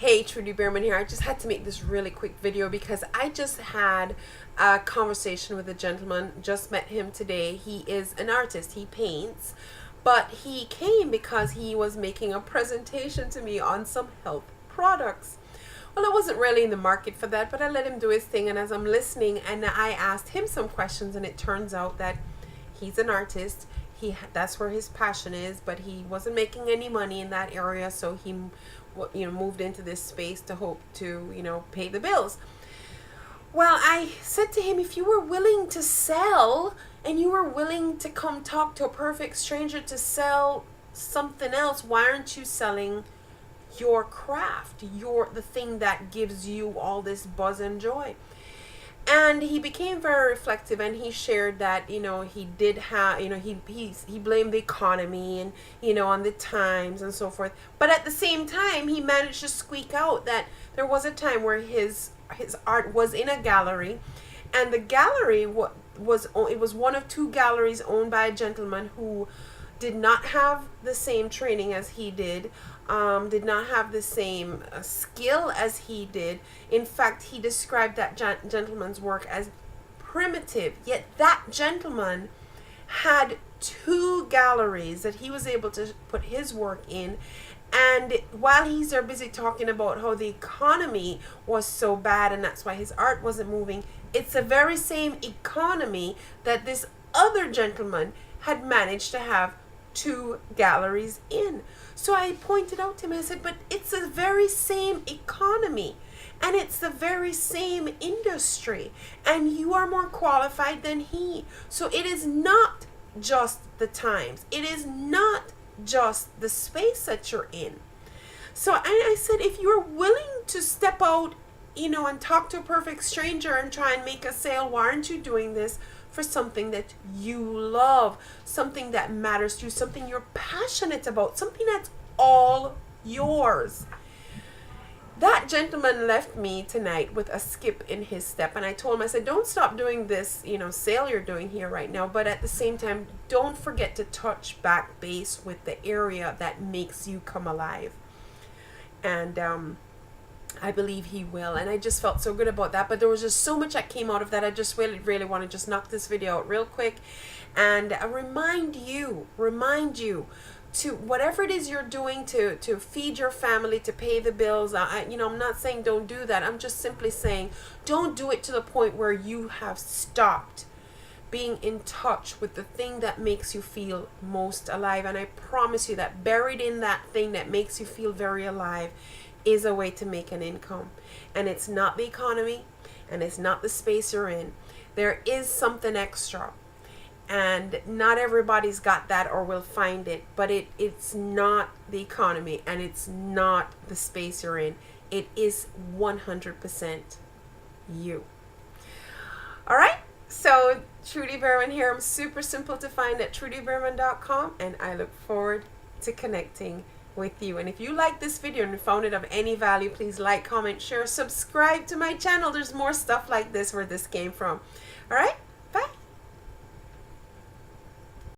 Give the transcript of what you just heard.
Hey, Trudy Beerman here. I just had to make this really quick video because I just had a conversation with a gentleman. Just met him today. He is an artist. He paints, but he came because he was making a presentation to me on some health products. Well, I wasn't really in the market for that, but I let him do his thing. And as I'm listening, and I asked him some questions, and it turns out that he's an artist. That's where his passion is, but he wasn't making any money in that area, so he moved into this space to hope to pay the bills. Well, I said to him, if you were willing to sell and you were willing to come talk to a perfect stranger to sell something else, why aren't you selling your craft, the thing that gives you all this buzz and joy? And he became very reflective, and he shared that he did have he blamed the economy and on the times and so forth, but at the same time he managed to squeak out that there was a time where his art was in a gallery, and the gallery was one of two galleries owned by a gentleman who did not have the same training as he did not have the same skill as he did. In fact, he described that gentleman's work as primitive, yet that gentleman had two galleries that he was able to put his work in. And while he's there busy talking about how the economy was so bad and that's why his art wasn't moving, it's the very same economy that this other gentleman had managed to have two galleries in. So I pointed out to him, I said, but it's the very same economy and it's the very same industry, and you are more qualified than he. So it is not just the times, it is not just the space that you're in. So I said, if you're willing to step out and talk to a perfect stranger and try and make a sale, why aren't you doing this for something that you love, something that matters to you, something you're passionate about, something that's all yours? That gentleman left me tonight with a skip in his step, and I told him, I said, don't stop doing this sale you're doing here right now, but at the same time, don't forget to touch back base with the area that makes you come alive. And I believe he will, and I just felt so good about that. But there was just so much that came out of that. I just really want to just knock this video out real quick and remind you to whatever it is you're doing to feed your family, to pay the bills. I'm not saying don't do that. I'm just simply saying don't do it to the point where you have stopped being in touch with the thing that makes you feel most alive. And I promise you that buried in that thing that makes you feel very alive is a way to make an income. And it's not the economy, and it's not the space you're in. There is something extra, and not everybody's got that or will find it, but it's not the economy, and it's not the space you're in. It is 100% you. All right, so Trudy Beerman here. I'm super simple to find at trudybeerman.com, and I look forward to connecting with you. And if you like this video and found it of any value, please like, comment, share, subscribe to my channel. There's more stuff like this where this came from. All right,